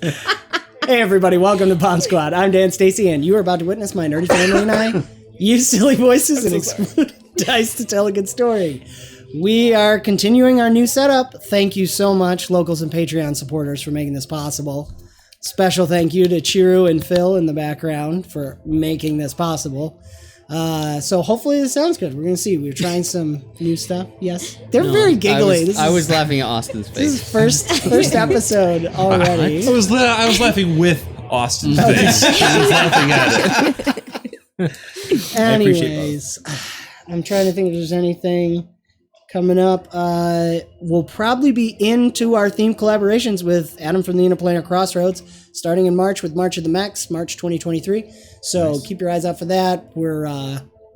Hey everybody, welcome to BombSquad. I'm Dan Stacy, and you are about to witness my nerdy family and I use silly voices and explode dice to tell a good story. We are continuing our new setup. Thank you so much, locals and Patreon supporters, for making this possible. Special thank you to Chiru and Phil in the background for making this possible. So hopefully this sounds good. We're going to see. We're trying some new stuff. Yes. They're very giggly. I was laughing at Austin's face. This is first episode already. I was laughing with Austin's face. I was laughing at it. Anyways, I'm trying to think if there's anything coming up. We'll probably be into our theme collaborations with Adam from the Interplanar Crossroads, starting in March with March of the Mechs, March 2023. So nice. Keep your eyes out for that. We're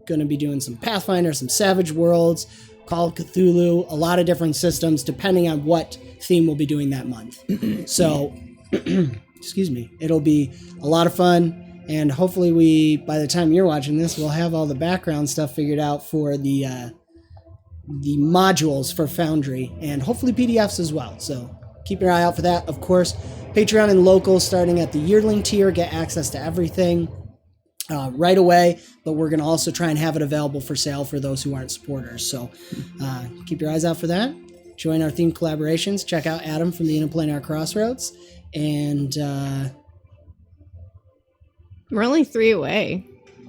going to be doing some Pathfinder, some Savage Worlds, Call of Cthulhu, a lot of different systems, depending on what theme we'll be doing that month. So, excuse me, it'll be a lot of fun. And hopefully by the time you're watching this, we'll have all the background stuff figured out for the modules for Foundry, and hopefully PDFs as well. So keep your eye out for that. Of course, Patreon and local, starting at the yearling tier, get access to everything right away, but we're going to also try and have it available for sale for those who aren't supporters. So keep your eyes out for that. Join our theme collaborations. Check out Adam from the Interplanar Crossroads. And we're only 3 away.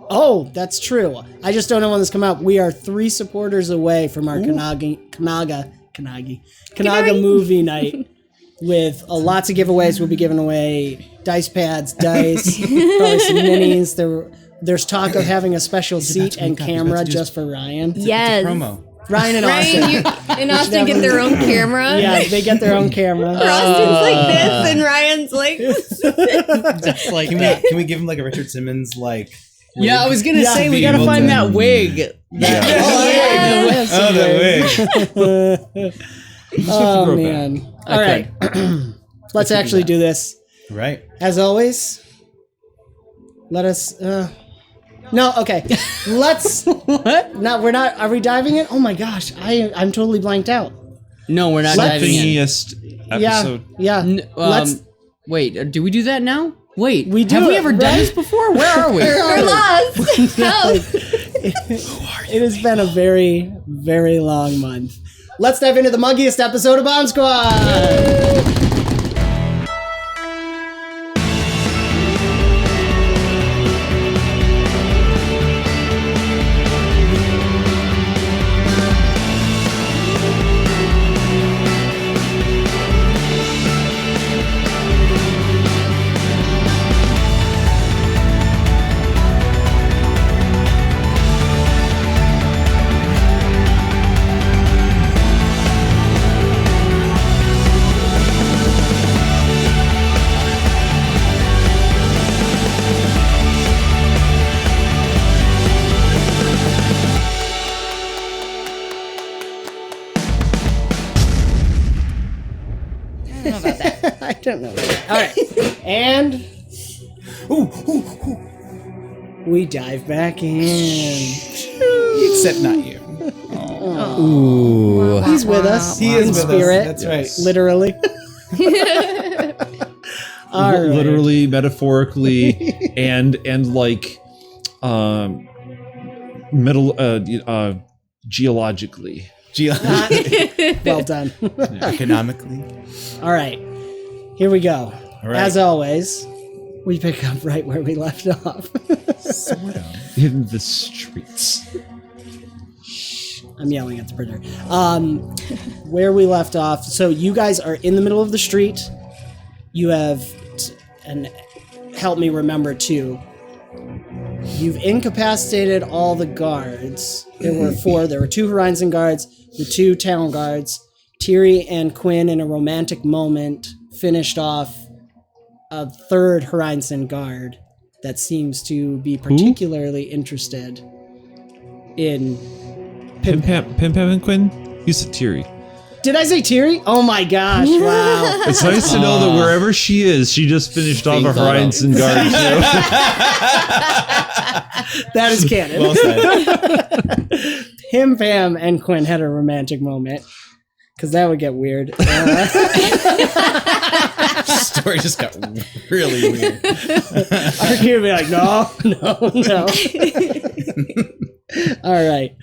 Oh, that's true. I just don't know when this come out. We are 3 supporters away from our Kanaga movie night with lots of giveaways. We'll be giving away dice pads, dice, probably some minis. There's talk of having a special seat and camera just for Ryan. Yes. Promo. Ryan and Austin. You and Austin get their own camera. Yeah, they get their own camera. Austin's like this and Ryan's like That's like can we give him like a Richard Simmons like? Yeah, I was gonna say we gotta find that wig. The wig. Oh man! All right, let's actually do this. Right. As always, let us. No, okay. Let's. What? No, we're not. Are we diving in? Oh my gosh, I'm totally blanked out. No, we're not diving in. Episode. Yeah. Let's. Wait, do we do that now? Wait, we do. Have we ever done this before? Where are we? we're lost. Help. It has been a very, very long month. Let's dive into the muggiest episode of BombSquad. I don't know. All right. And we dive back in. Except not you. Ooh. He's with us. He is in with spirit. us. That's right. Literally. All right. Literally, metaphorically, and like geologically. Well done. Economically. All right. Here we go. All right. As always, we pick up right where we left off. Sort of. In the streets. I'm yelling at the printer. Where we left off. So you guys are in the middle of the street. You have, and help me remember too, you've incapacitated all the guards. There were 4. There were 2 Horizon guards, the 2 town guards. Tiri and Quinn, in a romantic moment, finished off a 3rd Horizon guard that seems to be particularly interested in Pim Pam and Quinn? You said Tiri. Did I say Tiri? Oh my gosh, wow. It's nice to know that wherever she is, she just finished off a Horizon guard too. That is canon. Well said. Pim Pam and Quinn had a romantic moment. because that would get weird. Story just got really weird. Archie would be like, no. All right.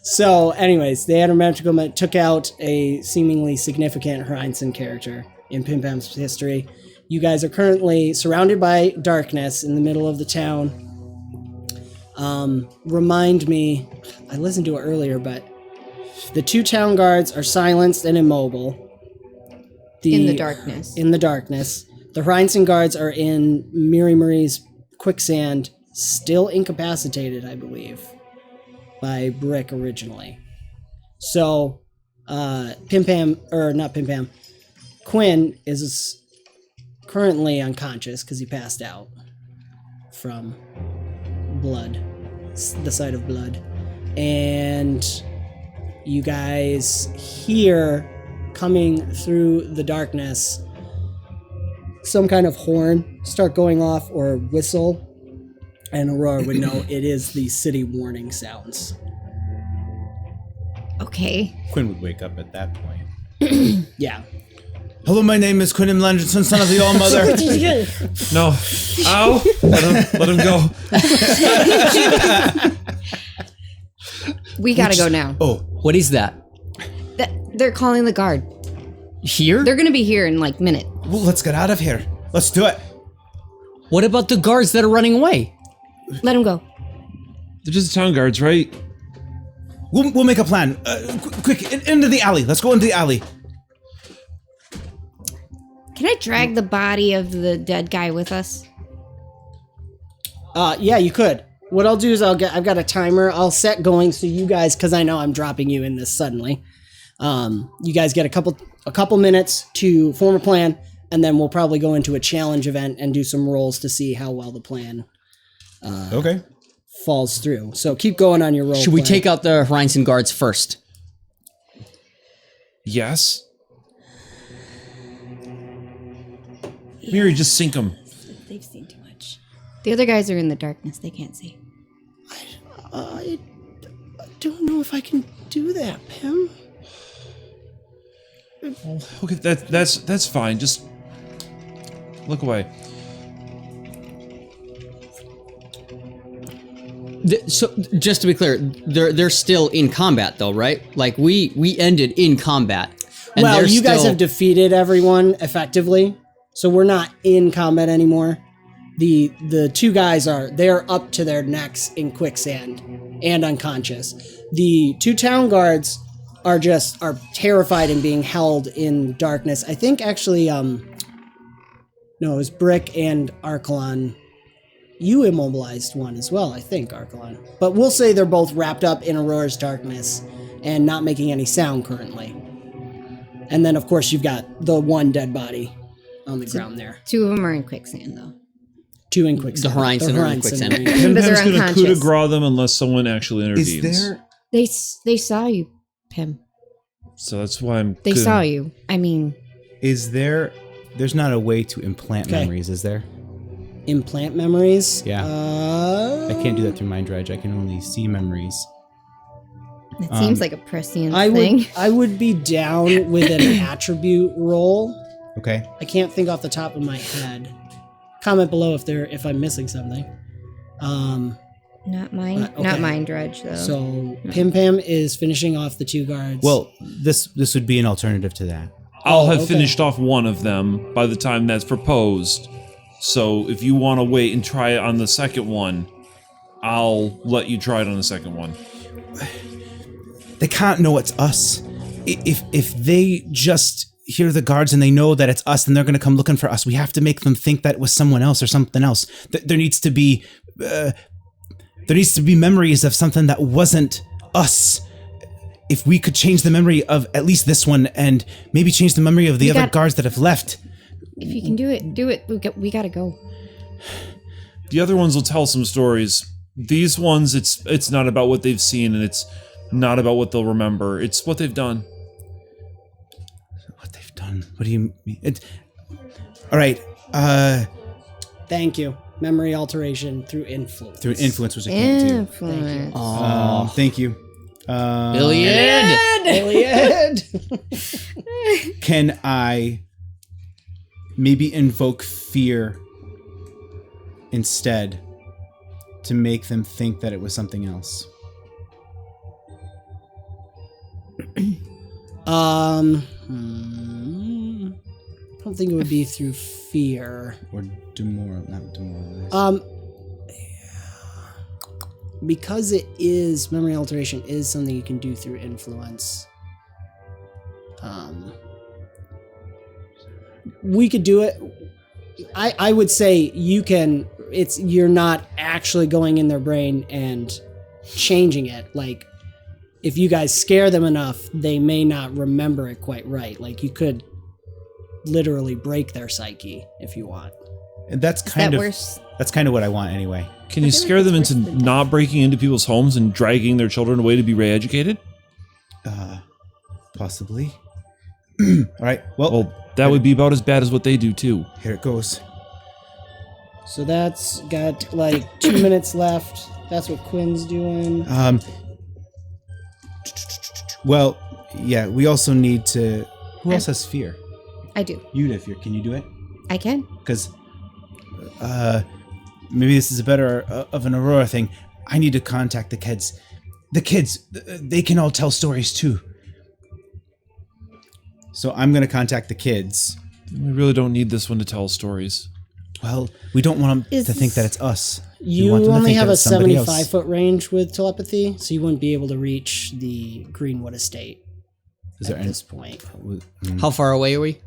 So, anyways, the 𝒂𝒏𝒄𝒂 took out a seemingly significant Hreinson character in Pim Pam's history. You guys are currently surrounded by darkness in the middle of the town. Remind me, I listened to it earlier, but the 2 town guards are silenced and immobile. In the darkness. In the darkness. The Hreinson guards are in Marie's quicksand, still incapacitated, I believe, by Brick originally. So, Quinn is currently unconscious because he passed out from blood, the sight of blood. And you guys hear coming through the darkness some kind of horn start going off or whistle, and Aurora would know it is the city warning sounds. Okay. Quinn would wake up at that point. Yeah. Hello, my name is Quinn Landrinson, son of the All Mother. No. Ow. Let him go. We gotta go now. Oh, What is that? They're calling the guard. Here? They're gonna be here in like a minute. well, let's get out of here. Let's do it. What about the guards that are running away? Let them go. They're just town guards, right? We'll make a plan. Quick, into the alley. Let's go into the alley. Can I drag the body of the dead guy with us? Yeah, you could. What I'll do is I've got a timer. I'll set going so you guys, because I know I'm dropping you in this suddenly. You guys get a couple minutes to form a plan, and then we'll probably go into a challenge event and do some rolls to see how well the plan Okay. falls through. So keep going on your roll. Should we plan. take out the Hreinson guards first? Yes. Miri, just sink them. They've seen too much. The other guys are in the darkness. They can't see. I don't know if I can do that, Pim. Okay, that's fine. Just look away. So, just to be clear, they're still in combat, though, right? Like we ended in combat. And Well, they're you guys still- have defeated everyone effectively, so we're not in combat anymore. The 2 guys they're up to their necks in quicksand and unconscious. The 2 town guards are terrified and being held in darkness. I think actually, no, it was Brick and Archelon. You immobilized one as well, I think, Archelon. But we'll say they're both wrapped up in Aurora's darkness and not making any sound currently. And then, of course, you've got the 1 dead body on the ground there. 2 of them are in quicksand, though. 2 in quicksand. The Hreinson are in quicksand. Pim But they're Pam's gonna coup de unconscious. grace them unless someone actually Is intervenes. there? They saw you, Pim. So that's why I'm. They good. saw you. I mean, There's not a way to implant Okay. memories, is there? Implant memories? Yeah. I can't do that through Mind Dredge. I can only see memories. it seems like a prescient I thing. would be down with an attribute roll. Okay. I can't think off the top of my head. Comment below if I'm missing something. Not mine. okay. Not mind dredge though. So Pim Pam is finishing off the 2 guards. Well, this would be an alternative to that. I'll have okay. finished off one of them by the time that's proposed. So if you want to wait and try it on the second one, I'll let you try it on the second one. They can't know it's us. If they just hear the guards and they know that it's us, then they're going to come looking for us. We have to make them think that it was someone else or something else. There needs to be memories of something that wasn't us. If we could change the memory of at least this one, and maybe change the memory of the other guards that have left. if you can do it, do it. We gotta go. The other ones will tell some stories. These ones, it's not about what they've seen, and it's not about what they'll remember. It's what they've done. What they've done? What do you mean? All right. Thank you. Memory alteration through influence. Through influence, which I can't do. Influence. Thank you. Iliad. Can I maybe invoke fear instead to make them think that it was something else? I don't think it would be through fear. Or not demoralize. Because it is memory alteration is something you can do through influence. We could do it. I would say you can. You're not actually going in their brain and changing it. Like, if you guys scare them enough, they may not remember it quite right. Like, you could literally break their psyche if you want. And that's kind of what I want anyway. Can you scare them into not breaking into people's homes and dragging their children away to be re-educated? Possibly. All right. Well, that would be about as bad as what they do too. Here it goes. So that's got like 2 minutes left. That's what Quinn's doing. Well, yeah, we also need to... Who else has fear? I do. You have fear. Can you do it? I can. Because maybe this is a better of an Aurora thing. I need to contact the kids. The kids, they can all tell stories too. So I'm going to contact the kids. We really don't need this one to tell stories. Well, we don't want them to think that it's us. You only have a 75-foot range with telepathy, so you wouldn't be able to reach the Greenwood estate at this point. How far away are we?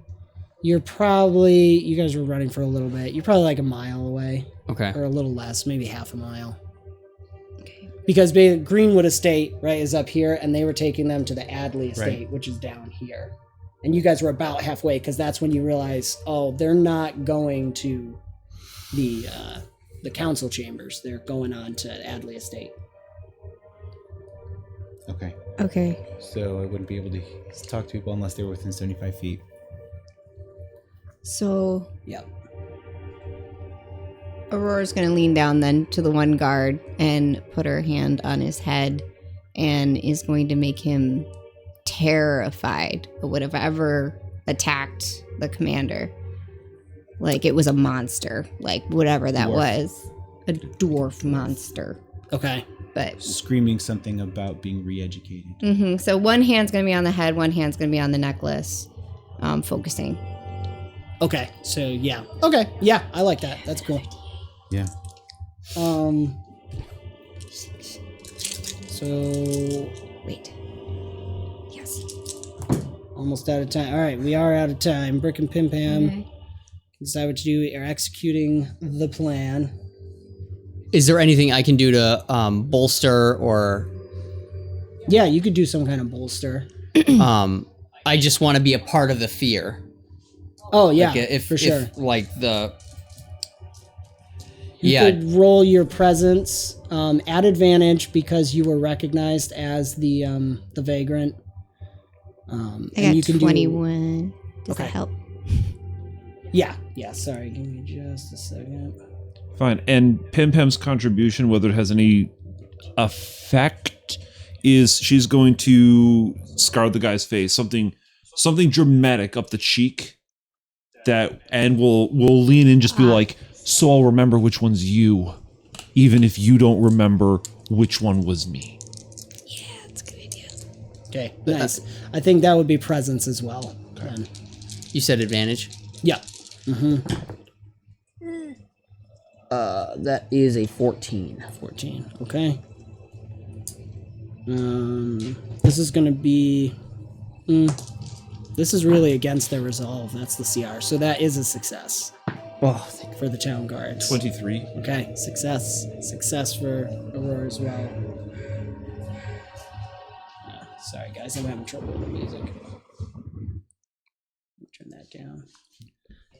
You guys were running for a little bit. You're probably like a mile away. Okay. Or a little less, maybe half a mile. Okay. Because Greenwood estate, right, is up here, and they were taking them to the Adley estate, which is down here. And you guys were about halfway, because that's when you realize, oh, they're not going to the council chambers. They're going on to Adley estate. Okay. Okay. So I wouldn't be able to talk to people unless they were within 75 feet. So Yep. Aurora's going to lean down then to the one guard and put her hand on his head and is going to make him terrified of whatever attacked the commander. Like it was a monster, like whatever that was. A dwarf monster. Okay. But Screaming something about being re-educated. mm-hmm. So one hand's going to be on the head, one hand's going to be on the necklace, focusing. Okay. So yeah. Okay. Yeah, I like that. That's cool. Yeah. So Wait. Yes. almost out of time. All right, we are out of time. Brick and Pim Pam decide what to do. Are executing the plan. Is there anything I can do to bolster or? Yeah, you could do some kind of bolster. I just want to be a part of the fear. Oh yeah, Like for sure. If, like the. You could roll your presence at advantage because you were recognized as the vagrant. I got you can 21. Does that help? Yeah. Sorry, give me just a second. Fine. And Pim Pam's contribution, whether it has any effect, is she's going to scar the guy's face. Something dramatic up the cheek. And we'll lean in, just be like, so I'll remember which one's you, even if you don't remember which one was me. Yeah, that's a good idea. Okay, nice. I think that would be presence as well. Okay. You said advantage. Yeah. That is a 14. 14. Okay. This is going to be... this is really against their resolve. That's the CR. So that is a success. For the town guards. 23. Okay, success. Success for Aurora as well. Sorry, guys, I'm having trouble with the music. Turn that down.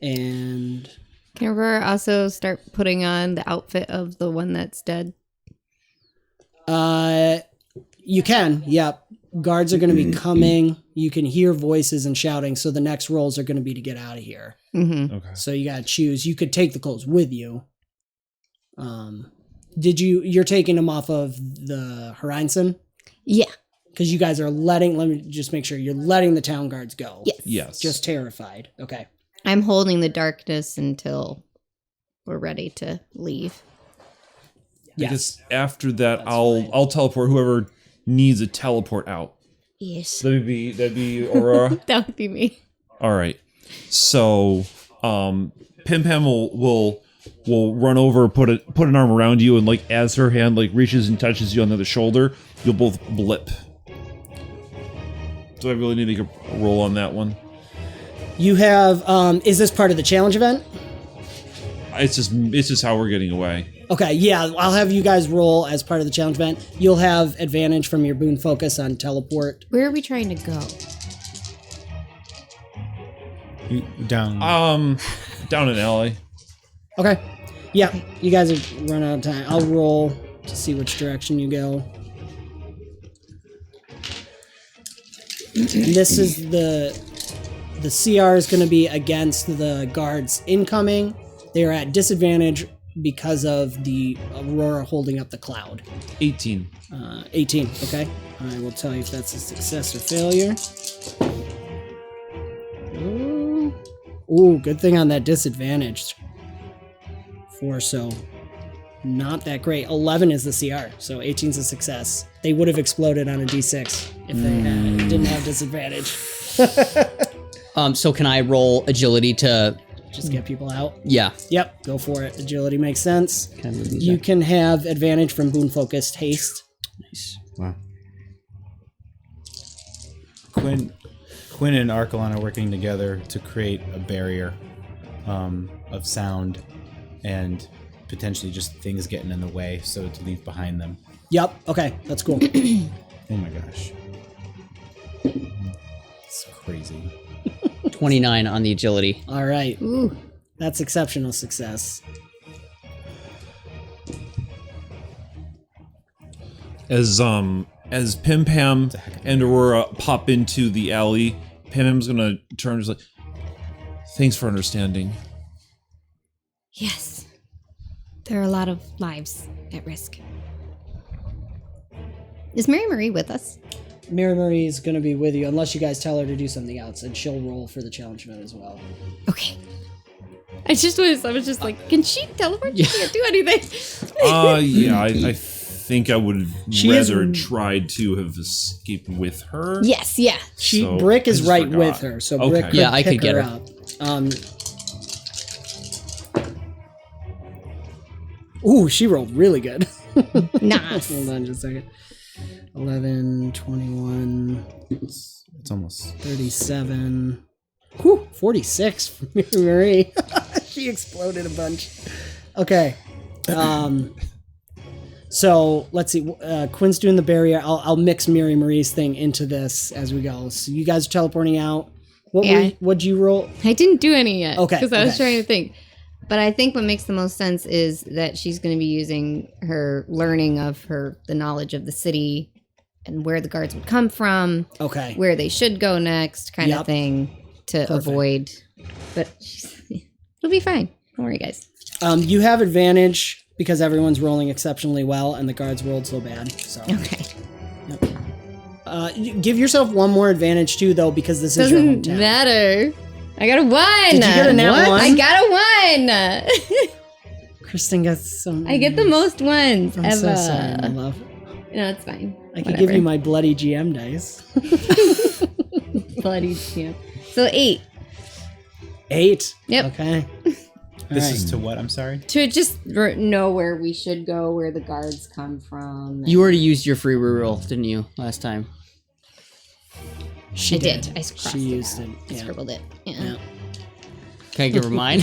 And... Can Aurora also start putting on the outfit of the one that's dead? You can, yep. Guards are going to be coming. You can hear voices and shouting, so the next rolls are going to be to get out of here. Okay. So you got to choose. You could take the clothes with you. You're taking them off of the Horizon? Yeah. Because you guys are letting, let me just make sure, you're letting the town guards go. Yes. Yes. Just terrified. Okay. I'm holding the darkness until we're ready to leave. I guess after that, I'll teleport whoever needs a teleport out. Yes. That'd be Aurora. That would be me. All right. So, Pim Pam will run over, put an arm around you, and like as her hand like reaches and touches you on the other shoulder, you'll both blip. Do I really need to make a roll on that one? You have, is this part of the challenge event? It's just how we're getting away. Okay, yeah, I'll have you guys roll as part of the challenge event. You'll have advantage from your boon focus on teleport. Where are we trying to go? Down. Down in alley. Okay. Yeah, you guys have run out of time. I'll roll to see which direction you go. This is the CR is going to be against the guards incoming. They are at disadvantage because of the Aurora holding up the cloud. 18. 18, okay. I will tell you if that's a success or failure. Ooh, good thing on that disadvantage. 4, so not that great. 11 is the CR, so 18 is a success. They would have exploded on a D6 if they didn't have disadvantage. So can I roll agility to? Just get people out. Yeah. Yep, go for it. Agility makes sense. Can I move these You back? can have advantage from boon focused haste. Nice. Wow. Quinn and Archelon are working together to create a barrier of sound and potentially just things getting in the way, so to leave behind them. Yep, okay, that's cool. Oh my gosh. It's crazy. 29 on the agility. All right, Ooh. that's exceptional success. As Pim Pam and Aurora pop into the alley, Pim Pam's gonna turn and just like, thanks for understanding. Yes. There are a lot of lives at risk. Is Mary Marie with us? Mary Marie is going to be with you unless you guys tell her to do something else, and she'll roll for the challenge event as well. Okay. I was just like, can she teleport? She can't do anything. Yeah, I think I would She rather is- tried to have escaped with her. Yes, yeah. So, Brick I is just right forgot. with her, so Okay. Brick could Yeah, I pick could get her. up. Ooh, she rolled really good. Nice. Hold on just a second. 11, 21, It's almost 37. Whew, 46 for Mary Marie. She exploded a bunch. Okay. So let's see. Quinn's doing the barrier. I'll mix Mary Marie's thing into this as we go. So you guys are teleporting out. What'd you roll? I didn't do any yet. Okay, Because I was okay. trying to think. But I think what makes the most sense is that she's going to be using her learning of the knowledge of the city and where the guards would come from, Okay. where they should go next, kind Yep. of thing to Perfect. avoid. But it'll be fine. Don't worry, guys. You have advantage because everyone's rolling exceptionally well and the guards rolled so bad. So Okay. you give yourself one more advantage too, though, because this is your Doesn't hometown. matter. I got a 1. Did you get a nat one? I got a 1. Kristen gets some. I get the most ones I'm ever. so sorry, my love. No, it's fine. I could give you my bloody GM dice. bloody. Yeah. So 8. 8. Yep. Okay. This is to what? I'm sorry. To just know where we should go, where the guards come from. You already used your free reroll, didn't you, last time? She I did. I crossed She used it. I Yeah. scribbled it. Yeah. Yeah. Can I give her mine?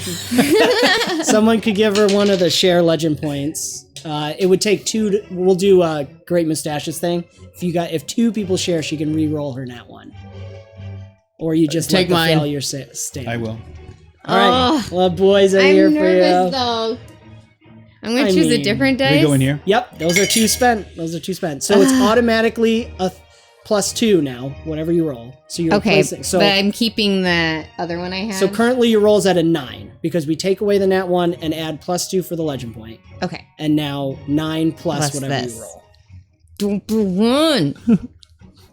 Someone could give her one of the share legend points. It would take 2. We'll do a great mustaches thing. If 2 people share, she can re-roll her nat 1. Or you just Take let mine. the failure stand. I will. All right. Well, boys are I'm here nervous for you. though. I'm gonna I choose a mean, different We dice. go in here. Yep, those are 2 spent. So it's automatically a +2 now, whatever you roll. So you're Okay, replacing. So but I'm keeping the other one I have. so currently your roll's at a 9 because we take away the nat 1 and add +2 for the legend point, okay. and now 9 plus Plus whatever this. you roll. Don't be 1.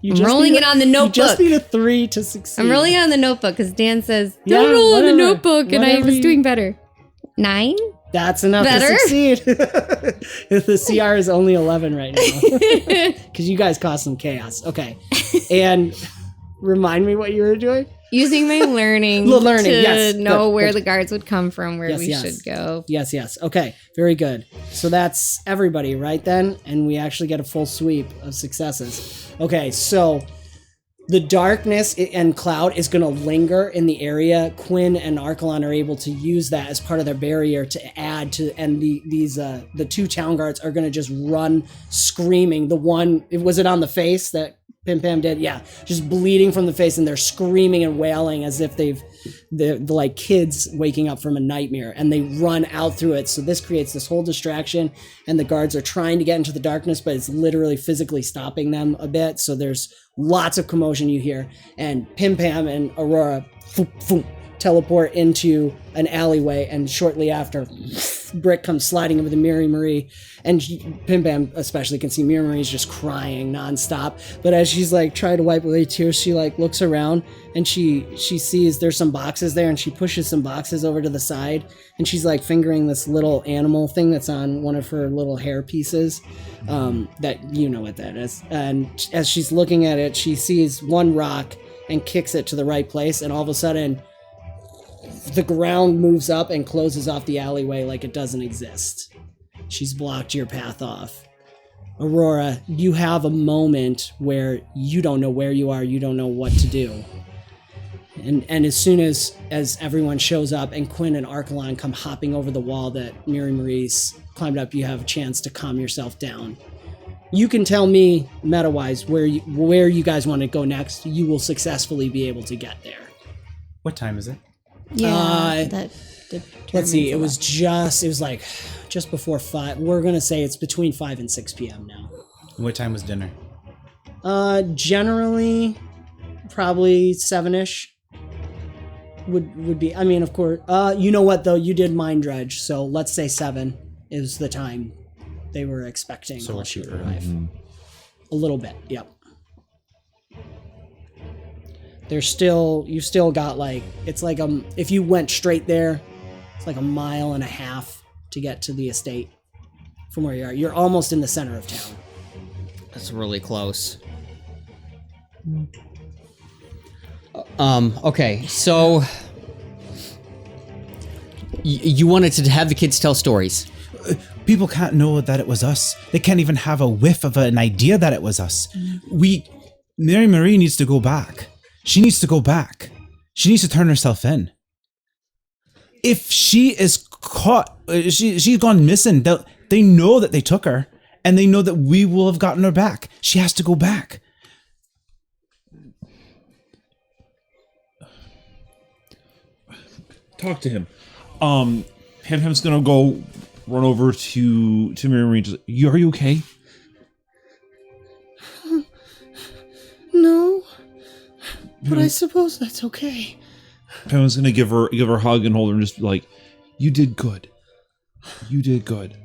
You I'm just rolling need it on the You just notebook. need a 3 to succeed. I'm rolling it on the notebook because Dan says, Yeah, don't roll on the whatever. notebook, and I Whatever was you- doing better. 9? That's enough Better? to succeed. The CR is only 11 right now. Because you guys caused some chaos. Okay. And remind me what you were doing? Using my learning, Learning, to yes. know Good, where good. the guards would come from, where Yes, we yes. should go. Yes. Okay. Very good. So that's everybody, right then? And we actually get a full sweep of successes. Okay, so the darkness and cloud is going to linger in the area. Quinn and Archelon are able to use that as part of their barrier to add to, and the 2 town guards are going to just run screaming. The one, was it on the face that Pim Pam did? Yeah, just bleeding from the face, and they're screaming and wailing as if they're like kids waking up from a nightmare, and they run out through it. So this creates this whole distraction, and the guards are trying to get into the darkness, but it's literally physically stopping them a bit. So there's lots of commotion you hear, and Pim Pam and Aurora teleport into an alleyway, and shortly after, Brick comes sliding over the Marie, and Pim Pam especially can see Marie's just crying nonstop. But as she's like trying to wipe away tears, she like looks around and she sees there's some boxes there, and she pushes some boxes over to the side, and she's like fingering this little animal thing that's on one of her little hair pieces. That you know what that is. And as she's looking at it, she sees one rock and kicks it to the right place, and all of a sudden the ground moves up and closes off the alleyway like it doesn't exist. She's blocked your path off. Aurora, you have a moment where you don't know where you are, you don't know what to do. And as soon as everyone shows up and Quinn and Archelon come hopping over the wall that Marie's climbed up, you have a chance to calm yourself down. You can tell me, meta-wise, where you guys want to go next. You will successfully be able to get there. What time is it? Yeah, that Let's see, determines a lot. it was like just before 5. We're going to say it's between 5 and 6 p.m. now. What time was dinner? Generally, probably 7-ish would be, I mean, of course, you know what though, you did mind dredge, so let's say 7 is the time they were expecting. So all we're to shooting. arrive. A little bit, yep. You've still got like, it's like, if you went straight there, it's like 1.5 miles to get to the estate from where you are. You're almost in the center of town. That's really close. Okay, so you wanted to have the kids tell stories. People can't know that it was us. They can't even have a whiff of an idea that it was us. Marie needs to go back. She needs to go back. She needs to turn herself in. If she is caught, she's gone missing. They know that they took her, and they know that we will have gotten her back. She has to go back. Talk to him. Pam Pam's gonna go run over to Marie. Are you okay? No, but I suppose that's okay. Pam's gonna give her a hug and hold her and just be like, "You did good. You did good."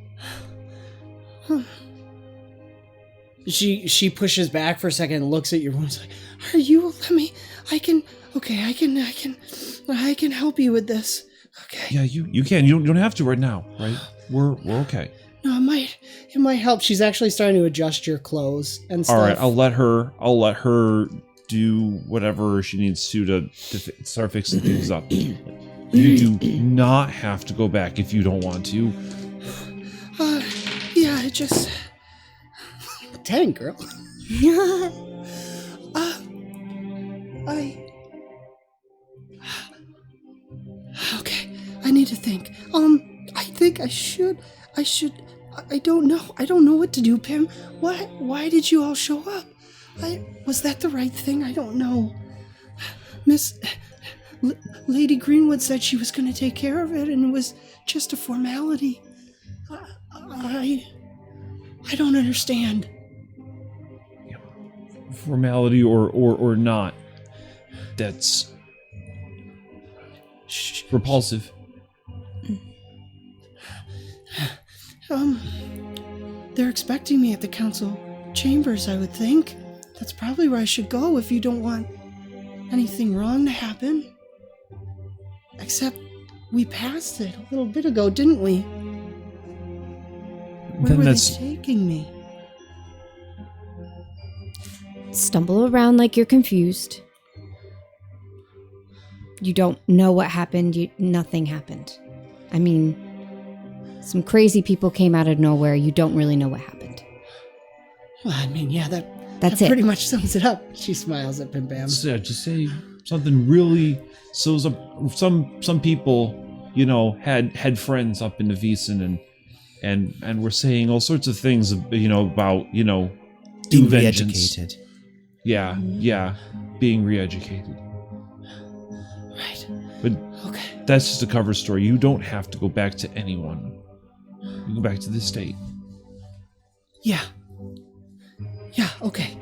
She pushes back for a second and looks at your wounds like, "Are you? Let me. I can help you with this. Okay. Yeah, you can. You don't have to right now, right? We're okay. No, it might help." She's actually starting to adjust your clothes and stuff. All right, I'll let her do whatever she needs to start fixing things up. You do not have to go back if you don't want to. Yeah, it just. Dang, girl. Okay, I need to think. I think I should. I don't know. I don't know what to do, Pim. Why did you all show up? Was that the right thing? I don't know. Lady Greenwood said she was going to take care of it, and it was just a formality. I don't understand. Formality or not, that's repulsive. They're expecting me at the council chambers, I would think. That's probably where I should go if you don't want anything wrong to happen. Except we passed it a little bit ago, didn't we? Where Then were that's they taking me? Stumble around like you're confused. You don't know what happened. Nothing happened. I mean, some crazy people came out of nowhere. You don't really know what happened. Well, I mean, yeah, That's that it. pretty much sums it up. She smiles at Pim Pam. yeah, just say something really. So some people, you know, had friends up in the Wiesen and were saying all sorts of things, you know, about, you know, Being vengeance. re-educated. Yeah, being re-educated. Right. But Okay. that's just a cover story. You don't have to go back to anyone. You go back to the state. Yeah. Yeah, okay.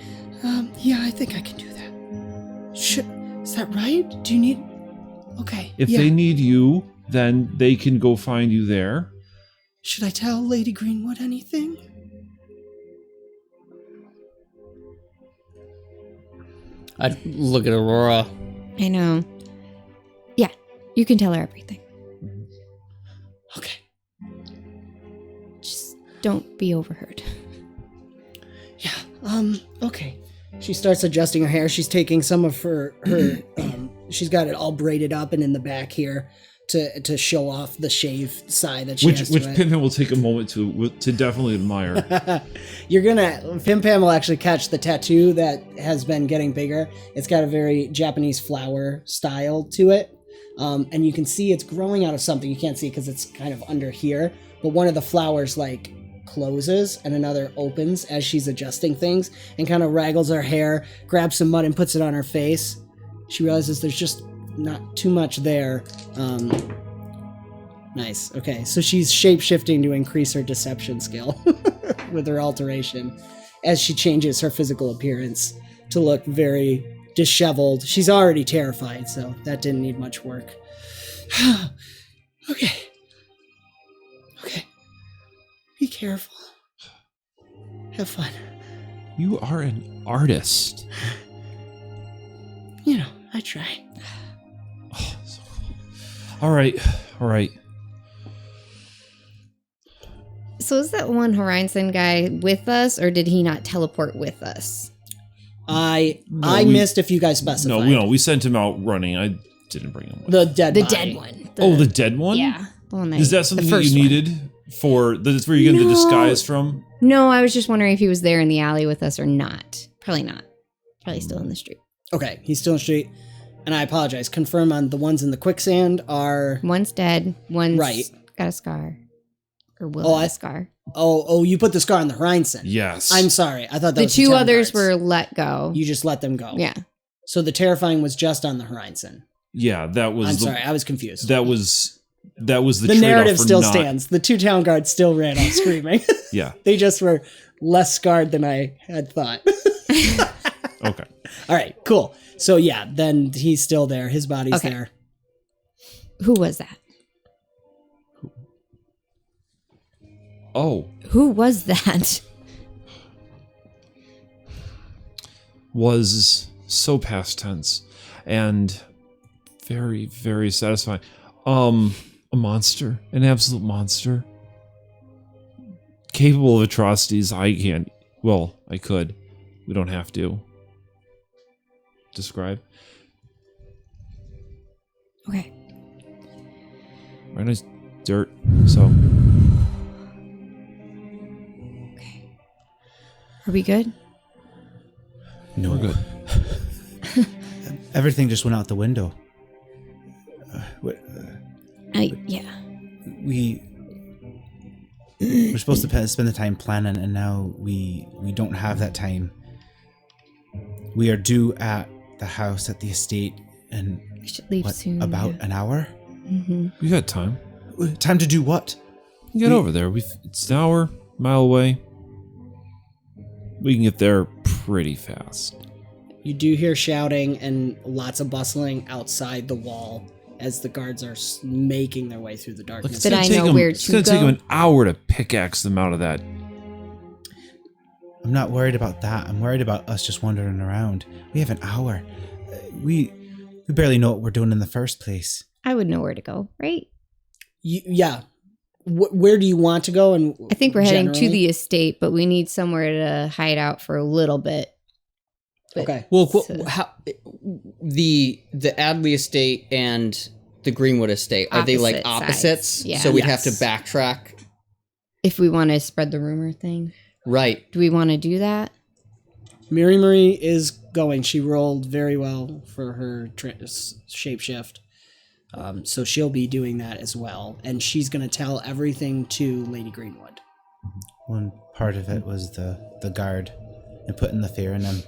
Yeah, I think I can do that. Is that right? Do you need... Okay. If yeah. they need you, then they can go find you there. Should I tell Lady Greenwood anything? I'd look at Aurora. I know. Yeah, you can tell her everything. Okay. Just don't be overheard. Yeah, okay. She starts adjusting her hair. She's taking some of her she's got it all braided up and in the back here to show off the shaved side that she Which has to it. Pim Pam will take a moment to definitely admire. Pim Pam will actually catch the tattoo that has been getting bigger. It's got a very Japanese flower style to it. And you can see it's growing out of something. You can't see because it's kind of under here. But one of the flowers like closes and another opens as she's adjusting things and kind of raggles her hair, grabs some mud and puts it on her face. She realizes there's just not too much there. Nice. Okay, so she's shape-shifting to increase her deception skill with her alteration as she changes her physical appearance to look very disheveled. She's already terrified, so that didn't need much work. Okay. Okay. Be careful. Have fun. You are an artist. You know, I try. All right. So is that one Horizon guy with us, or did he not teleport with us? I we- missed if you guys specified. No, we sent him out running. I didn't bring him with. The dead The body. dead one. The dead one? Yeah. The one Is that something the that you first one. needed for? That's where you're getting the disguise from? No, I was just wondering if he was there in the alley with us or not. Probably not. Probably still in the street. Okay, he's still in the street. And I apologize. Confirm on the ones in the quicksand are... One's dead. One's Right. got a scar. Or will have a scar. Oh, you put the scar on the Hrinson. Yes. I'm sorry. I thought that The was two town others guards. were let go. You just let them go. Yeah. So the terrifying was just on the Hrinson. Yeah, that was. I'm sorry. I was confused. That was the the trade-off narrative for still not- stands. The two town guards still ran off screaming. Yeah. They just were less scarred than I had thought. Okay. All right, cool. So yeah, then he's still there. His body's Okay. there. Who was that? Oh, Who was that? was so past tense, and very, very satisfying. A monster, an absolute monster, capable of atrocities. I can't. Well, I could. We don't have to. Describe. Okay. Right nice dirt. So Are we good? No. we're good. Everything just went out the window. Yeah. We're supposed to spend the time planning, and now we don't have that time. We are due at the house at the estate in We should leave soon. about an hour. Mm-hmm. We got time. Time to do what? Get over there. It's an hour, mile away. We can get there pretty fast. You do hear shouting and lots of bustling outside the wall as the guards are making their way through the darkness. Did I know where It's to gonna take go? them an hour to pickaxe them out of that. I'm not worried about that. I'm worried about us just wandering around. We have an hour. We barely know what we're doing in the first place. I would know where to go, right? Yeah. Where do you want to go? And I think we're heading to generally? the estate, but we need somewhere to hide out for a little bit. But- Okay. Well, So- how, the Adley estate and the Greenwood estate, are they like Opposite opposites? sides, yeah. So we'd have Yes. to backtrack. If we want to spread the rumor thing, Right. do we want to do that? Marie is going. She rolled very well for her shapeshift. So she'll be doing that as well. And she's going to tell everything to Lady Greenwood. One part of it was the guard and putting the fear in them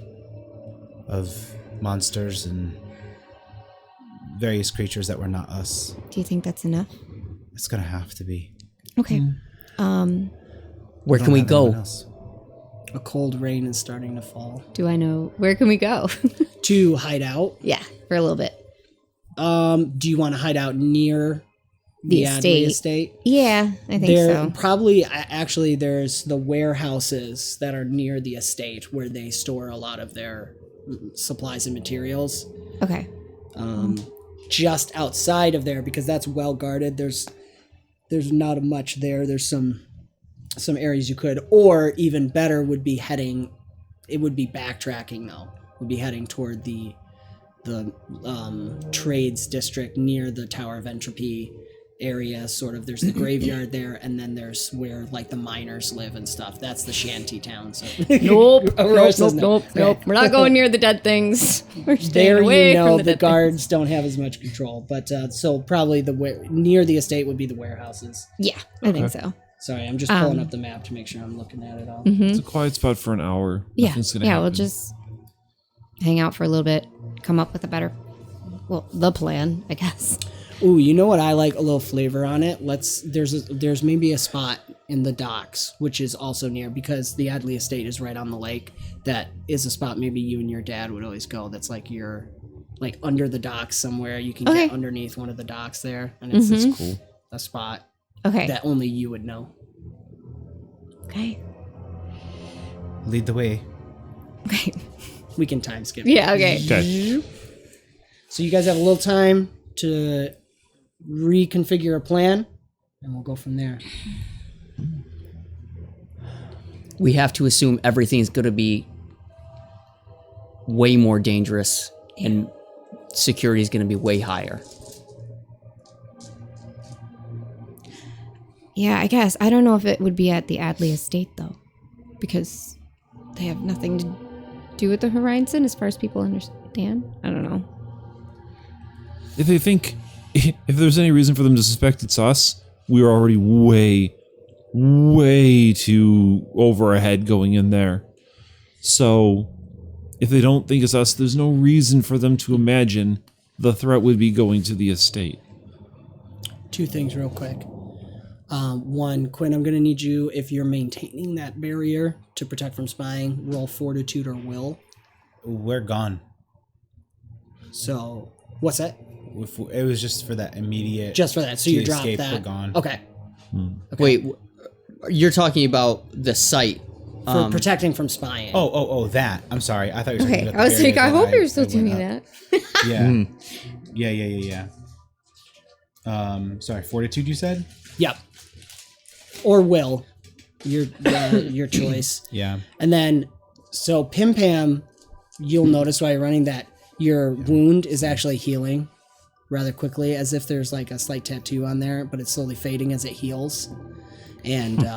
of monsters and various creatures that were not us. Do you think that's enough? It's gonna have to be. Okay. Where can we Don't have anyone go? else. A cold rain is starting to fall. Do I know where can we go? To hide out. Yeah, for a little bit. Do you want to hide out near The Adley estate. estate? Yeah, I think There so. probably actually there's the warehouses that are near the estate where they store a lot of their supplies and materials. Okay. Just outside of there, because that's well guarded. There's not much there. There's some areas you could, or even better would be heading. It would be backtracking though. Would be heading toward the trades district near the Tower of Entropy area. Sort of. There's the graveyard there, and then there's where like the miners live and stuff. That's the shanty town. So Nope. Aurora says no. Nope. We're not going near the dead things. We're staying There away you know from the, the dead guards don't have as much control, but so probably near the estate would be the warehouses. things. Yeah, I think so. Sorry, I'm just pulling up the map to make sure I'm looking at it all. It's a quiet spot for an hour. Yeah. Nothing's gonna Yeah, happen. we'll just hang out for a little bit, come up with a better, the plan, I guess. Ooh, you know what I like? A little flavor on it. There's maybe a spot in the docks, which is also near, because the Adley estate is right on the lake. That is a spot maybe you and your dad would always go. That's like like under the docks somewhere. You can Okay. get underneath one of the docks there, and it's just cool. A spot Okay. that only you would know. Okay. Lead the way. Okay. We can time skip. Yeah, okay. Okay. So you guys have a little time to reconfigure a plan, and we'll go from there. We have to assume everything's going to be way more dangerous and security is going to be way higher. Yeah, I guess. I don't know if it would be at the Adley estate, though, because they have nothing to do with the Horizon as far as people understand. I don't know. If they think, if there's any reason for them to suspect it's us, we're already way too over our head going in there. So, if they don't think it's us, there's no reason for them to imagine the threat would be going to the estate. Two things real quick. One, Quinn, I'm going to need you, if you're maintaining that barrier to protect from spying, roll fortitude or will. We're gone. So, what's that? It was just for that immediate. Just for that. So to you dropped escape, that. We're gone. Okay. Wait, you're talking about the site. For protecting from spying. Oh, that. I'm sorry. I thought you were talking Okay, about I was the like, I barrier hope that you're still I doing went that. up. Yeah. Sorry, fortitude you said? Yep. Or will. Your choice. Yeah. And then, so Pim Pam, you'll notice while you're running that your wound is actually healing rather quickly, as if there's like a slight tattoo on there, but it's slowly fading as it heals. And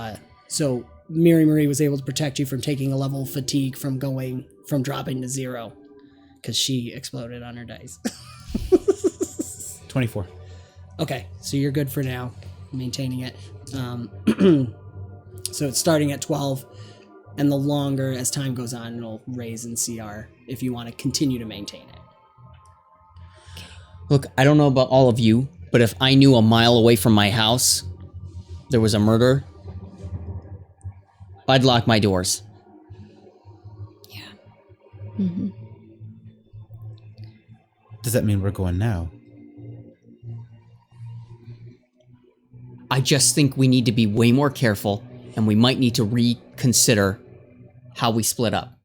so Marie was able to protect you from taking a level of fatigue from dropping to 0, because she exploded on her dice. 24. Okay, so you're good for now, maintaining it. So it's starting at 12, and the longer as time goes on, it'll raise in CR if you want to continue to maintain it. Look, I don't know about all of you, but if I knew a mile away from my house there was a murder, I'd lock my doors. Does that mean we're going now? I just think we need to be way more careful, and we might need to reconsider how we split up.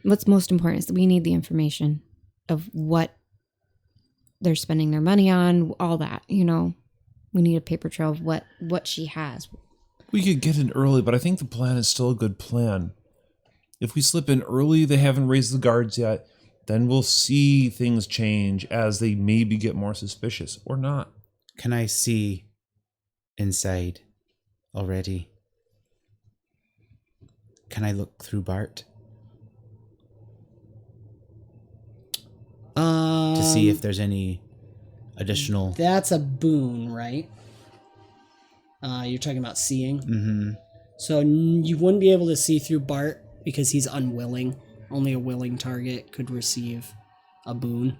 What's most important is that we need the information of what they're spending their money on, all that, you know. We need a paper trail of what she has. We could get in early, but I think the plan is still a good plan. If we slip in early, they haven't raised the guards yet, then we'll see things change as they maybe get more suspicious, or not. Can I see inside already? Can I look through Bart? To see if there's any additional... That's a boon, right? You're talking about seeing? Mm-hmm. So you wouldn't be able to see through Bart because he's unwilling. Only a willing target could receive a boon.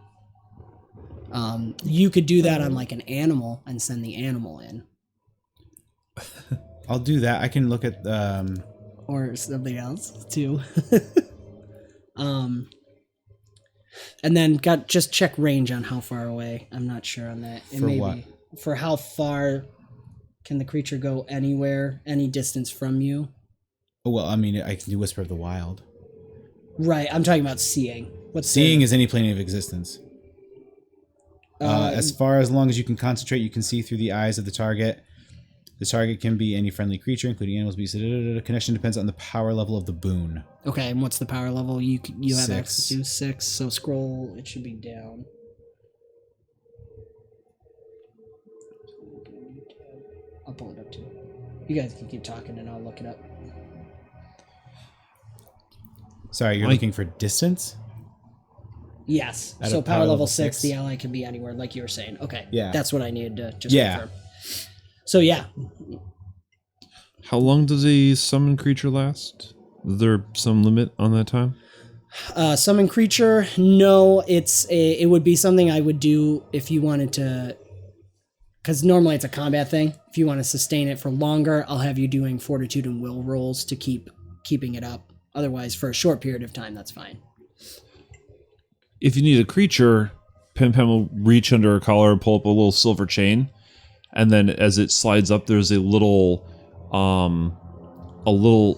You could do that on like an animal and send the animal in. I'll do that. I can look at... Or something else, too. And then just check range on how far away. I'm not sure on that. For what? For how far can the creature go anywhere, any distance from you? Oh, well, I mean, I can do Whisper of the Wild. Right, I'm talking about seeing. What's Seeing is any plane of existence. As long as you can concentrate, you can see through the eyes of the target. The target can be any friendly creature, including animals, beasts. Connection depends on the power level of the boon. Okay, and what's the power level you have 6. access to? 6. So scroll, it should be down. I'll pull it up too. You guys can keep talking and I'll look it up. Sorry, you're looking for distance? Yes. At So a power level 6, the ally can be anywhere, like you were saying. Okay. Yeah. That's what I needed to just Yeah. confirm. So yeah. How long does a summon creature last? Is there some limit on that time? Summon creature, no, it would be something I would do if you wanted to, because normally it's a combat thing. If you want to sustain it for longer, I'll have you doing fortitude and will rolls to keeping it up. Otherwise, for a short period of time, that's fine. If you need a creature, Pem will reach under her collar and pull up a little silver chain, and then as it slides up, there's a little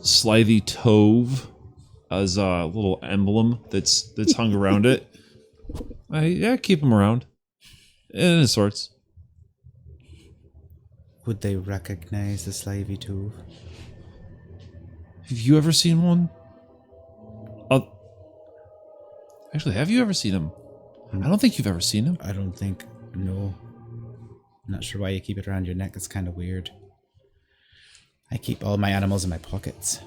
slithy tove as a little emblem that's hung around it. I keep them around, in of sorts. Would they recognize the slithy tove? Have you ever seen one? Actually, have you ever seen him? I don't think you've ever seen him. I don't think, no. I'm not sure why you keep it around your neck. It's kind of weird. I keep all my animals in my pockets.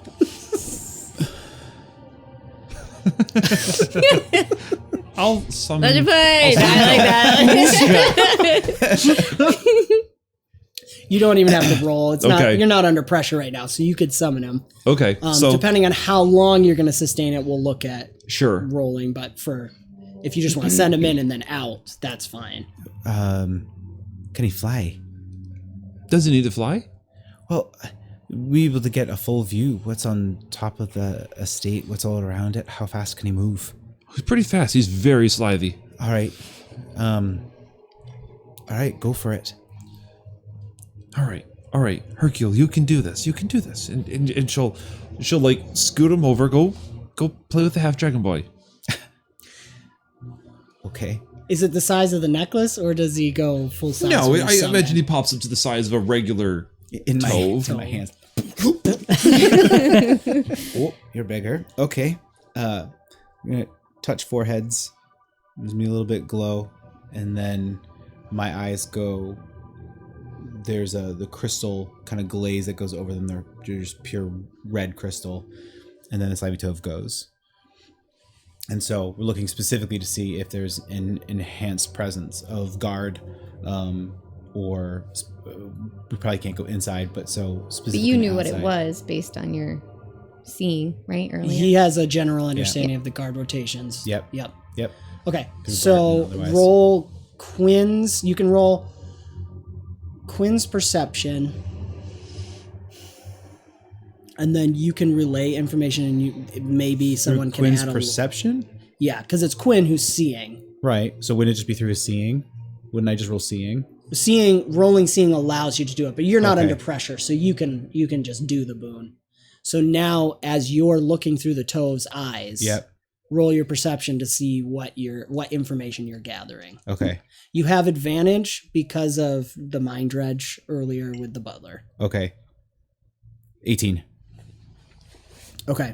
I'll summon. Such a point. I like that. You don't even have to roll. It's not. Okay. You're not under pressure right now, so you could summon him. Okay, so Depending on how long you're going to sustain it, we'll look at sure. rolling. But if you just want to send him in and then out, that's fine. Can he fly? Does he need to fly? Well, we able to get a full view. What's on top of the estate? What's all around it? How fast can he move? He's pretty fast. He's very slithy. All right. All right, go for it. All right, Hercule, you can do this. You can do this. And she'll like scoot him over. Go play with the half dragon boy. Okay. Is it the size of the necklace, or does he go full size? No, when you I summon? imagine he pops up to the size of a regular In my tove. in my hands. Oh, you're bigger. Okay. I'm gonna touch foreheads. Gives me a little bit glow, and then my eyes go. There's the crystal kind of glaze that goes over them. They're just pure red crystal, and then the slimy tove goes. And so we're looking specifically to see if there's an enhanced presence of guard, or we probably can't go inside, but so But specifically. you knew what it outside. was based on your seeing, right? Earlier. He has a general understanding of the guard rotations. Yep. Okay, 'Cause so Barton otherwise. roll Quinn's. You can roll Quinn's perception, and then you can relay information, and maybe someone can Quinn's add a perception. Yeah, because it's Quinn who's seeing. Right. So wouldn't it just be through his seeing? Wouldn't I just roll seeing? Rolling seeing allows you to do it, but you're not Okay. under pressure, so you can just do the boon. So now, as you're looking through the Tove's eyes, Yep. roll your perception to see what information you're gathering. Okay. You have advantage because of the mind dredge earlier with the butler. Okay. 18. Okay.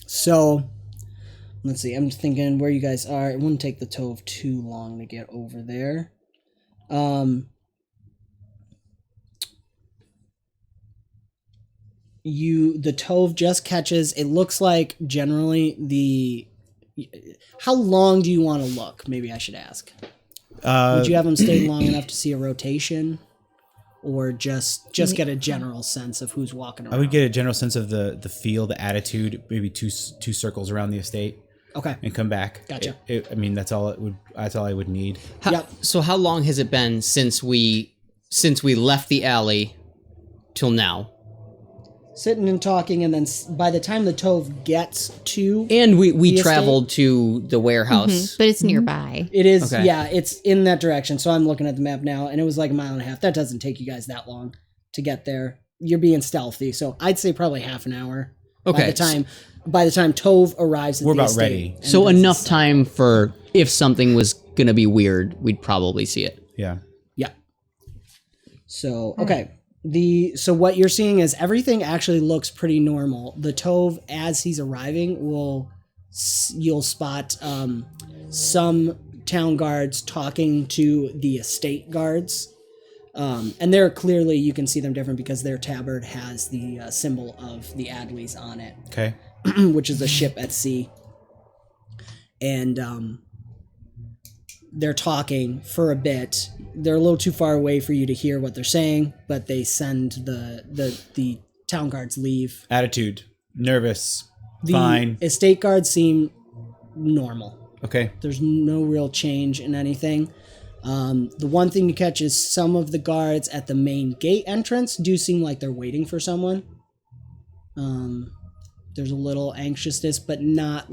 So, let's see. I'm thinking where you guys are. It wouldn't take the Tove too long to get over there. The Tove just catches. It looks like generally how long do you want to look? Maybe I should ask. Would you have them stay long enough to see a rotation, or just get a general sense of who's walking around? I would get a general sense of the feel, the attitude, maybe two circles around the estate. Okay. And come back. Gotcha. I mean, that's all I would need. Yep. So how long has it been since we left the alley till now? Sitting and talking, and then by the time the Tove gets to And we the traveled to the warehouse. But it's nearby. it is, Okay. yeah, it's in that direction. So I'm looking at the map now, and it was like a mile and a half. That doesn't take you guys that long to get there. You're being stealthy, so I'd say probably half an hour. Okay. By the time Tove arrives at We're the about estate ready. and So does enough his- time for if something was gonna be weird, we'd probably see it. Yeah. Yeah. So, okay. So what you're seeing is everything actually looks pretty normal. The Tove, as he's arriving, you'll spot some town guards talking to the estate guards. And they're clearly, you can see them different because their tabard has the symbol of the Adleys on it, Okay. which is a ship at sea. And they're talking for a bit. They're a little too far away for you to hear what they're saying, but they send the town guards leave. Attitude. Nervous. The Fine. estate guards seem normal. Okay. There's no real change in anything. The one thing to catch is some of the guards at the main gate entrance do seem like they're waiting for someone. There's a little anxiousness, but not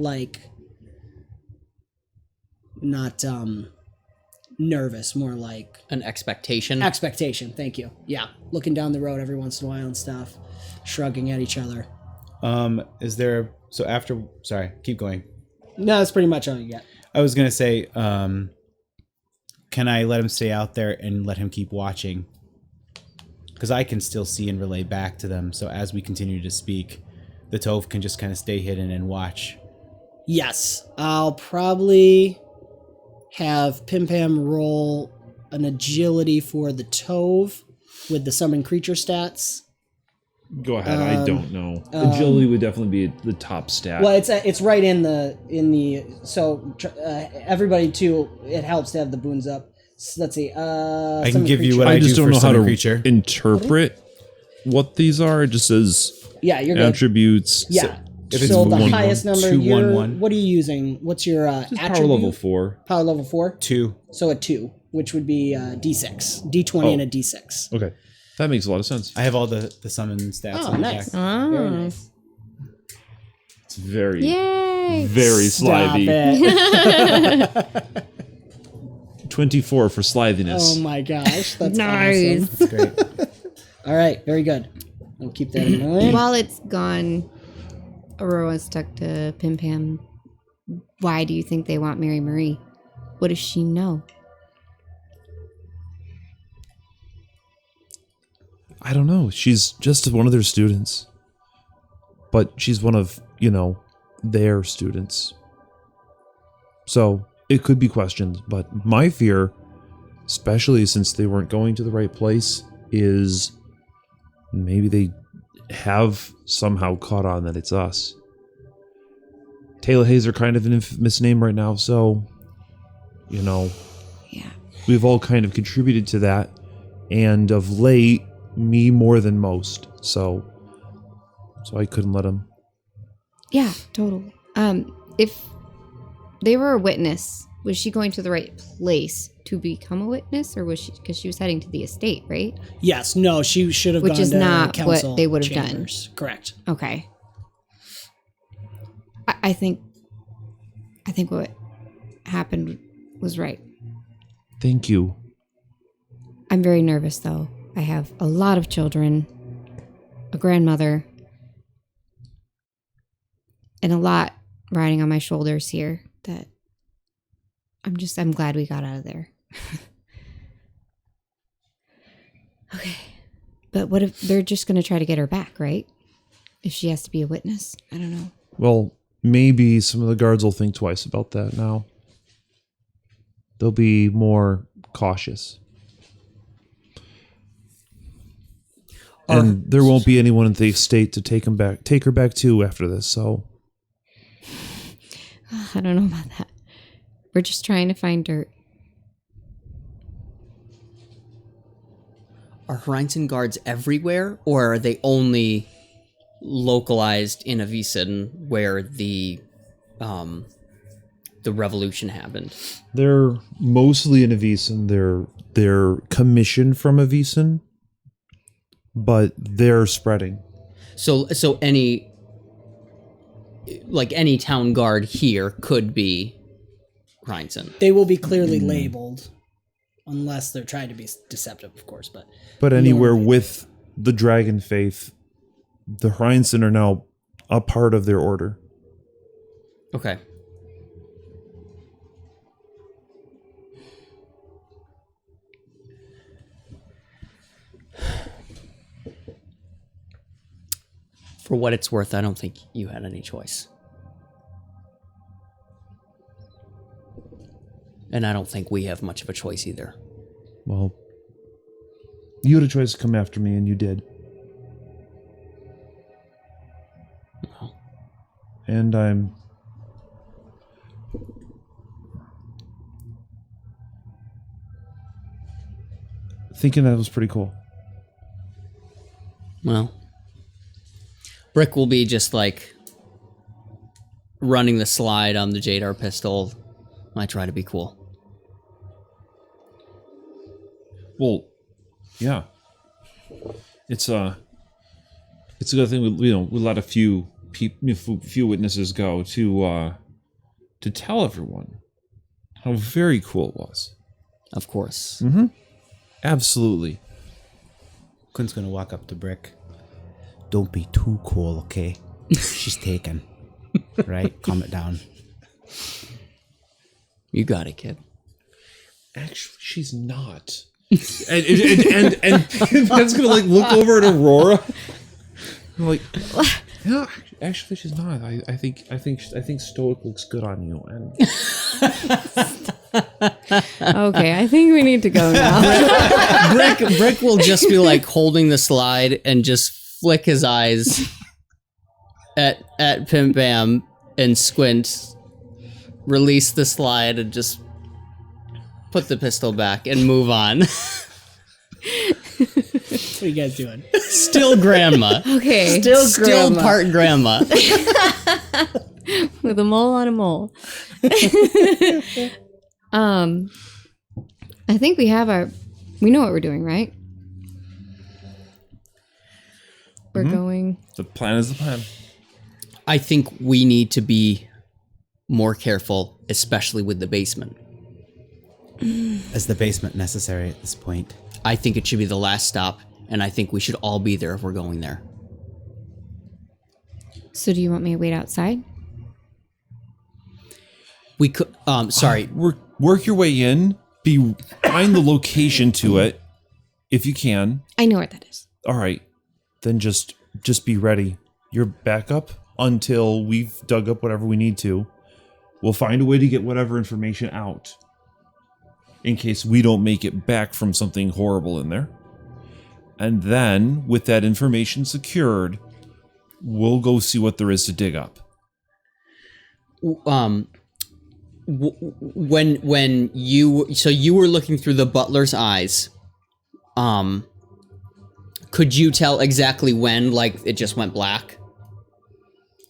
nervous, more like An expectation. expectation. Thank you. Yeah, looking down the road every once in a while and stuff, shrugging at each other. Is there so after? Sorry, keep going. No, that's pretty much all you get. I was gonna say, can I let him stay out there and let him keep watching? Because I can still see and relay back to them. So as we continue to speak, the Tove can just kind of stay hidden and watch. Yes, I'll probably have Pim Pam roll an agility for the Tove with the summon creature stats. Go ahead. I don't know. Agility would definitely be the top stat. Well, it's right in the so everybody too. It helps to have the boons up. So let's see. I can summon give you creature. what I I just do don't for know how summon to creature. interpret what these are. It just says Yeah, you're good. attributes. Yeah. If it's So the one, highest number, 2, 1, you're, 1. what are you using? What's your Just attribute? power level 4. Power level 4? 2. So a 2, which would be D6. D20 and a D6. Okay. That makes a lot of sense. I have all the summon stats. Oh, on the nice. back. Very nice. It's very, Yay! very Stop slithy. it. 24 for slithiness. Oh my gosh. That's Nice. awesome. That's great. All right. Very good. I'll keep that in mind. While it's gone, Aurora's stuck to Pim Pam. Why do you think they want Mary Marie? What does she know? I don't know. She's just one of their students. But she's one of, their students. So it could be questioned. But my fear, especially since they weren't going to the right place, is maybe they have somehow caught on that it's us. Taylor Hayes are kind of an infamous name right now, so, Yeah. we've all kind of contributed to that. And of late, me more than most. So I couldn't let him. Yeah, totally. If they were a witness, was she going to the right place to become a witness, or was she, because she was heading to the estate, right? Yes. No, she should have Which gone is to not council what they would have done. chambers. Correct. Okay. I think what happened was right. Thank you. I'm very nervous, though. I have a lot of children, a grandmother, and a lot riding on my shoulders here that I'm glad we got out of there. Okay. But what if they're just going to try to get her back, right? If she has to be a witness? I don't know. Well, maybe some of the guards will think twice about that now. They'll be more cautious. And there won't be anyone in the state to take her back to after this, so. I don't know about that. We're just trying to find dirt. Are Hrintzen guards everywhere, or are they only localized in Avicen where the revolution happened? They're mostly in Avicen. They're commissioned from Avicen, but they're spreading. So any town guard here could be Hrintzen. They will be clearly labeled, unless they're trying to be deceptive, of course. But anywhere with the dragon faith, the Hrintzen are now a part of their order. Okay. For what it's worth, I don't think you had any choice. And I don't think we have much of a choice either. Well, you had a choice to come after me, and you did. Oh. And I'm thinking that was pretty cool. Well, Brick will be just like running the slide on the Jadar pistol. I try to be cool. Well, yeah. It's a good thing we let a few witnesses go to tell everyone how very cool it was. Of course. Mm-hmm. Absolutely. Quinn's gonna walk up to Brick. Don't be too cool, okay? She's taken. Right? Calm it down. You got it, kid. Actually, she's not. and that's gonna like look over at Aurora. I'm like, yeah, actually, she's not. I think Stoic looks good on you. And Okay, I think we need to go now. Brick will just be like holding the slide and just flick his eyes at Pim Bam and squint, release the slide and just put the pistol back and move on. What are you guys doing? Still grandma. Okay. Still part grandma. With a mole on a mole. I think we know what we're doing, right? We're going. The plan is the plan. I think we need to be more careful, especially with the basement. Is the basement necessary at this point? I think it should be the last stop, and I think we should all be there if we're going there. So do you want me to wait outside? We could, sorry. Work your way in. Find the location to it, if you can. I know where that is. all right, then just be ready. You're backup until we've dug up whatever we need to. We'll find a way to get whatever information out in case we don't make it back from something horrible in there. And then, with that information secured, we'll go see what there is to dig up. When you were looking through the butler's eyes, could you tell exactly when, like, it just went black?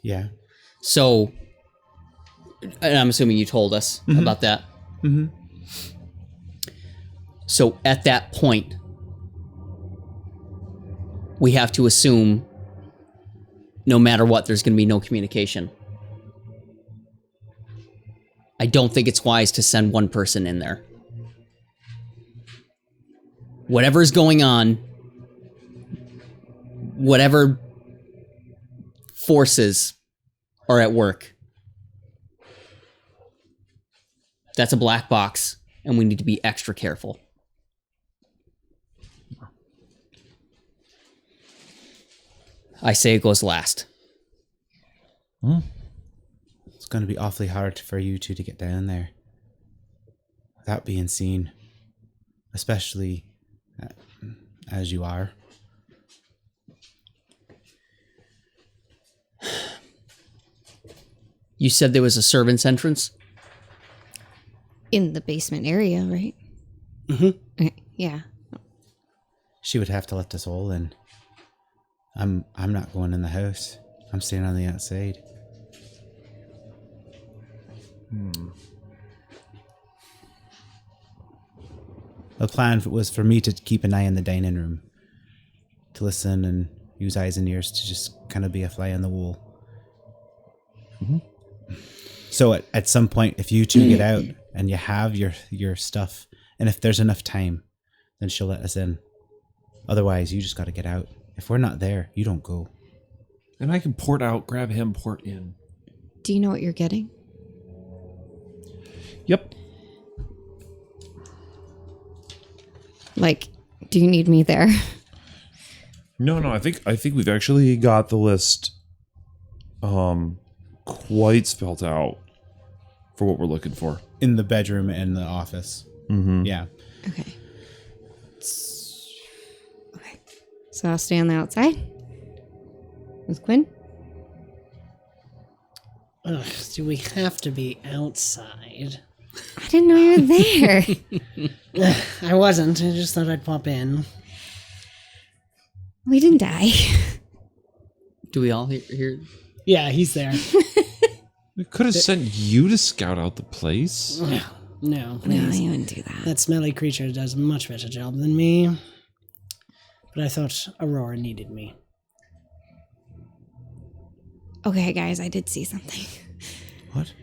Yeah. So, and I'm assuming you told us about that. Mm-hmm. So at that point, we have to assume no matter what, there's going to be no communication. I don't think it's wise to send one person in there. Whatever's going on, whatever forces or at work. That's a black box, and we need to be extra careful. I say it goes last. It's going to be awfully hard for you two to get down there without being seen, especially as you are. You said there was a servant's entrance? In the basement area, right? Mm-hmm. Okay, yeah. She would have to let us all in. I'm not going in the house. I'm staying on the outside. The plan was for me to keep an eye on the dining room, to listen and use eyes and ears to just kind of be a fly on the wall. So at some point, if you two get out and you have your stuff, and if there's enough time, then she'll let us in. Otherwise, you just got to get out. If we're not there, you don't go. And I can port out, grab him, port in. Do you know what you're getting? Yep. Like, do you need me there? No, I think we've actually got the list quite spelled out for what we're looking for. In the bedroom and the office. Mm-hmm. Yeah. Okay. Okay. So I'll stay on the outside with Quinn. Ugh, do we have to be outside? I didn't know you were there. I wasn't. I just thought I'd pop in. We didn't die. Do we all hear? Yeah, he's there. We could have sent you to scout out the place. No, No, please. you wouldn't do that. That smelly creature does a much better job than me. But I thought Aurora needed me. Okay, guys, I did see something. What?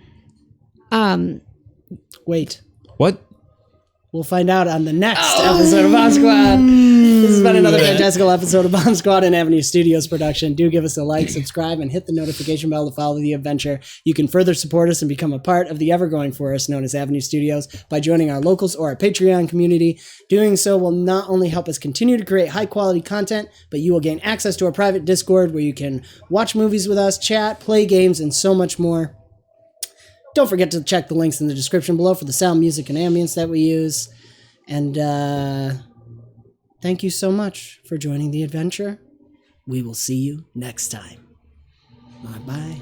Wait. What? We'll find out on the next episode of BombSquad. This has been another fantastical episode of BombSquad and Avenue Studios production. Do give us a like, subscribe, and hit the notification bell to follow the adventure. You can further support us and become a part of the ever-growing forest known as Avenue Studios by joining our locals or our Patreon community. Doing so will not only help us continue to create high-quality content, but you will gain access to our private Discord where you can watch movies with us, chat, play games, and so much more. Don't forget to check the links in the description below for the sound, music, and ambience that we use. And thank you so much for joining the adventure. We will see you next time. Bye-bye.